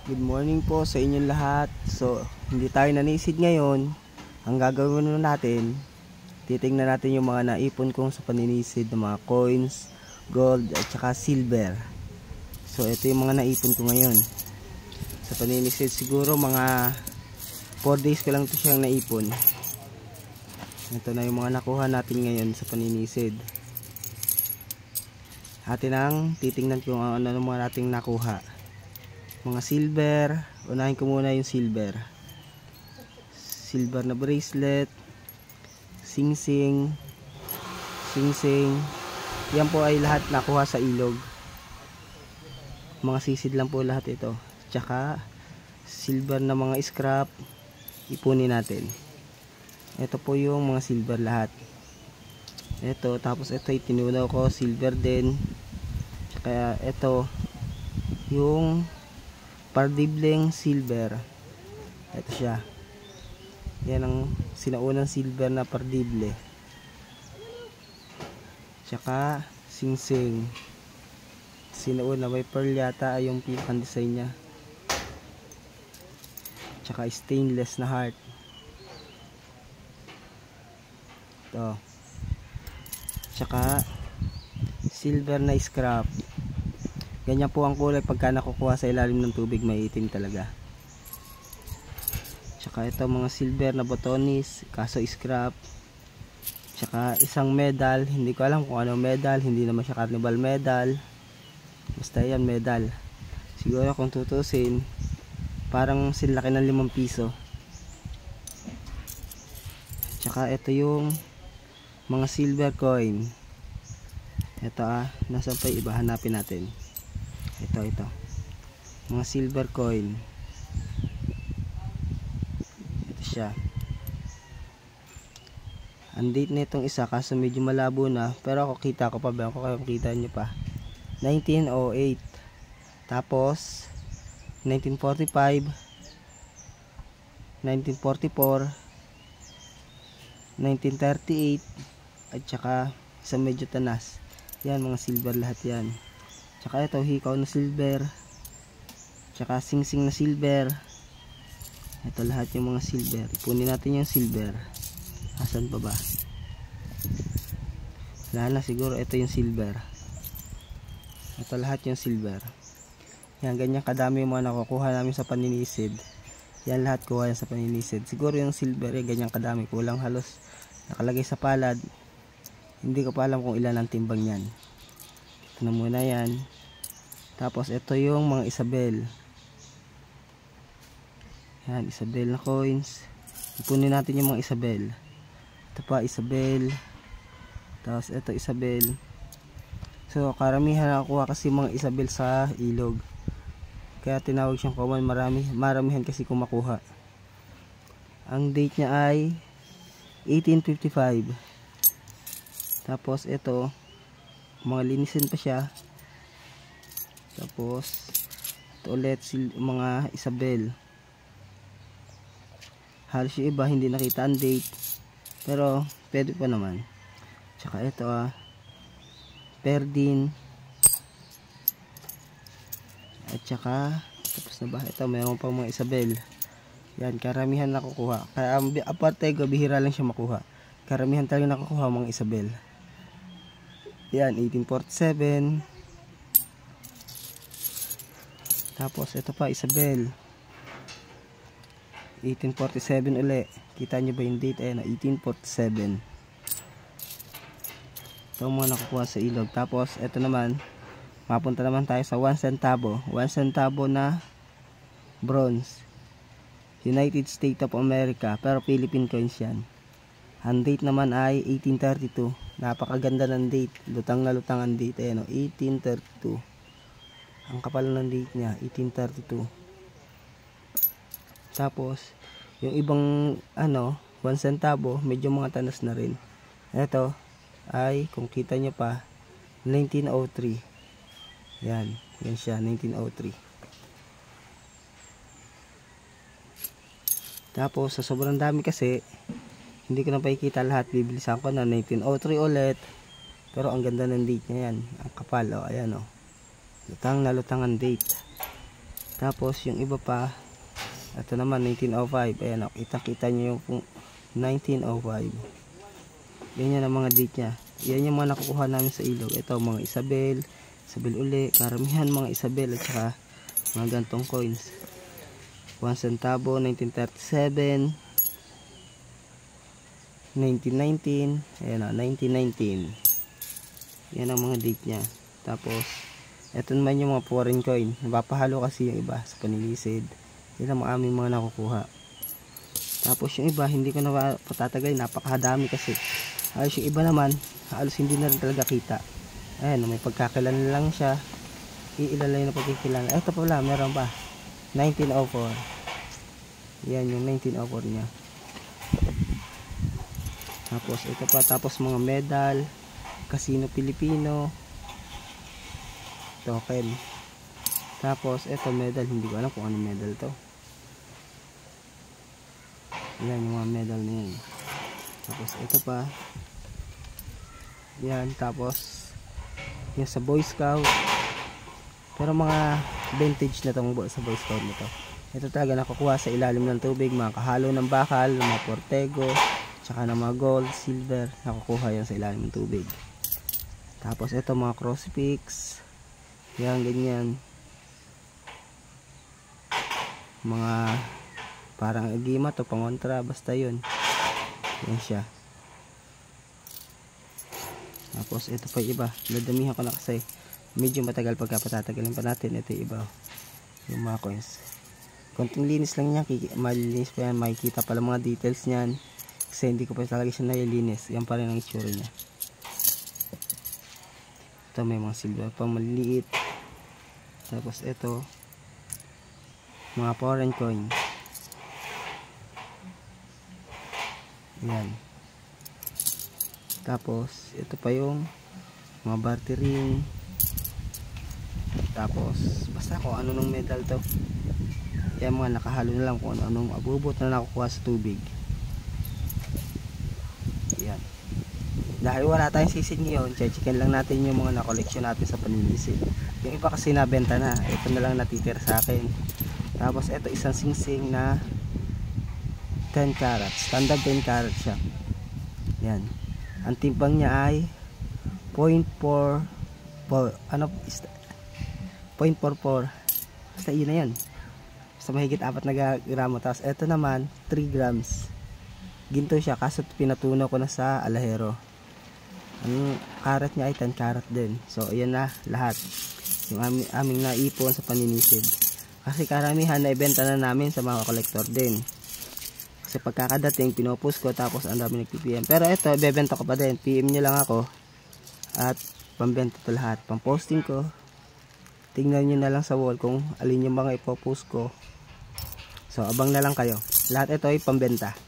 Good morning po sa inyong lahat. So, hindi tayo nanisid ngayon. Ang gagawin natin, titingnan natin yung mga naipon kong sa paninisid ng mga coins, gold at saka silver. So, ito yung mga naipon ko ngayon. Sa paninisid siguro mga 4 days ko lang ito siyang naipon. Ito na yung mga nakuha natin ngayon sa paninisid. Atin ang titingnan kung ano mga nating nakuha. Mga silver, unahin ko muna yung silver. Silver na bracelet, singsing. Yan po ay lahat nakuha sa ilog. Mga sisid lang po lahat ito. Tsaka silver na mga scrap, ipunin natin. Ito po yung mga silver lahat. Ito, tapos ito itinunaw ko, silver din. Tsaka ito yung pardibleng silver. Ito siya. Yan ang sinaunang silver na pardible. Tsaka singsing. Sinauna may pearl yata ay yung pinakang design nya. Tsaka stainless na heart. Ito. Tsaka silver na scrap. Ganyan po ang kulay pagka nakukuha sa ilalim ng tubig, may itim talaga. Tsaka ito mga silver na botonis, kaso scrap. Tsaka isang medal, hindi ko alam kung ano medal, hindi naman siya carnival medal. Basta yan medal. Siguro kung tutusin, parang silaki ng 5 piso. Tsaka ito yung mga silver coin. Ito nasaan pa yung iba, hanapin natin. Ito mga silver coin. Ito siya. Ang date na itong isa kaso medyo malabo na, pero ako kita ko pa ba, ako kayo makita nyo pa. 1908, tapos 1945, 1944, 1938, at saka sa medyo tanas. Yan mga silver lahat yan. Tsaka ito hikaw na silver, tsaka singsing na silver. Ito lahat yung mga silver. Ipunin natin yung silver. Asan pa ba? Wala na, siguro ito yung silver. Ito lahat yung silver. Yan, ganyan kadami yung mga nakukuha namin sa paninisid. Yan lahat kuha yan sa paninisid. Siguro yung silver ganyan kadami, kulang halos nakalagay sa palad. Hindi ko pa alam kung ilan ang timbang yan. Ito na muna yan. Tapos ito yung mga Isabel. Yan, Isabel na coins. Ipunin natin yung mga Isabel. Ito pa Isabel. Tapos ito Isabel. So karamihan nakuha kasi mga Isabel sa ilog. Kaya tinawag siyang common, maramihan kasi kumakuha. Ang date niya ay 1855. Tapos ito, mga linisin pa siya. Tapos ito ulit mga Isabel. Halos yung iba hindi nakita ang date, pero pwede pa naman. Tsaka ito Perdin. At tsaka tapos na ba? Ito mayroon pa mga Isabel. Yan, karamihan nakukuha. Kaya aparte bihira lang siya makuha. Karamihan talaga nakukuha mga Isabel. Yan, 1847. Tapos ito pa Isabel, 1847 uli. Kita nyo ba yung date? Ayan, 1847. Ito mga nakukuha sa ilog. Tapos ito naman, mapunta naman tayo sa 1 centavo. 1 centavo na bronze, United States of America, pero Philippine coins yan. Ang date naman ay 1832. Napakaganda ng date, lutang na lutang ang date. Ayan, 1832. Ang kapal ng date niya, 1832. Tapos yung ibang 1 centavo, medyo mga tanas na rin. Ito ay, kung kita nyo pa, 1903. Yan siya, 1903. Tapos sa sobrang dami kasi, hindi ko na pakikita lahat, bibilisan ko na 1903 ulit. Pero ang ganda ng date niya yan, ang kapal. Ayan lutang na lutang ang date. Tapos yung iba pa, ito naman 1905. Ayan, kita nyo yung 1905. Yan ang mga date nya. Yan yung mga nakukuha namin sa ilog. Ito mga Isabel uli, karamihan mga Isabel at saka mga gantong coins. 1 centavo 1937, 1919, ayan o, 1919. Yan ang mga date nya. Tapos ito naman yung mga foreign coin. Napapahalo kasi yung iba sa panilisid. Yan ang aming mga nakukuha. Tapos yung iba hindi ko na patatagal, napakadami kasi. Ayos yung iba naman, halos hindi na rin talaga kita. Ayan, may pagkakilala lang siya. Iilalay na pagkikilala. Ito pala, meron pa. 1904. Yan yung 1904 niya. Tapos ito pa, tapos mga medal, Casino Pilipino, token. Tapos ito medal, hindi ko alam kung ano medal to. Yan yung mga medal na yun. Tapos ito pa. Yan, tapos yung sa Boy Scout. Pero mga vintage na tong sa Boy Scout nito. Ito talaga nakukuha sa ilalim ng tubig, mga kahalo ng bakal, mga portego, tsaka ng mga gold, silver, nakukuha yan sa ilalim ng tubig. Tapos ito mga crucifix. Yan, ganyan. Mga parang agima to, pangontra, basta yun. Yan siya. Tapos ito pa yung iba, nadamihan ko na kasi medyo matagal pagka patatagalin pa natin. Ito yung iba, yung mga coins. Konting linis lang niya, malilinis pa yan, makikita pala mga details niyan kasi hindi ko pa talaga siya nalilinis. Yan pa rin ang itsura niya. Ito may mga silver pa maliliit. Tapos ito mga foreign coin. Yan. Tapos ito pa yung mga bartering. Tapos basta kung ano nung medal to. Yan mga nakahalo na lang kung anong abubot na nakukuha sa tubig. Yan. Dahil wala tayong sisig ngayon, checkin lang natin yung mga na-collection natin sa paninisid. Yung iba kasi nabenta na, ito na lang natitira sa akin. Tapos ito isang singsing na 10 carats, standard 10 carats siya. Yan. Ang timbang niya ay 0.44, ano, 0.44. Basta yun na yan. Basta mahigit 4 na gramo. Tapos ito naman 3 grams. Ginto siya kaso pinatunaw ko na sa alahero. Ang karat niya ay 10 karat din. So ayan na lahat yung aming naipon sa paninisid. Kasi karamihan na ibenta na namin sa mga collector din. Kasi pagkakadating pinopost ko tapos ang dami nag-PM. Pero ito ibebenta ko pa din. PM nyo lang ako at pambenta to lahat. Pamposting ko. Tingnan nyo na lang sa wall kung alin yung mga ipopost ko. So abang na lang kayo. Lahat ito ay pambenta.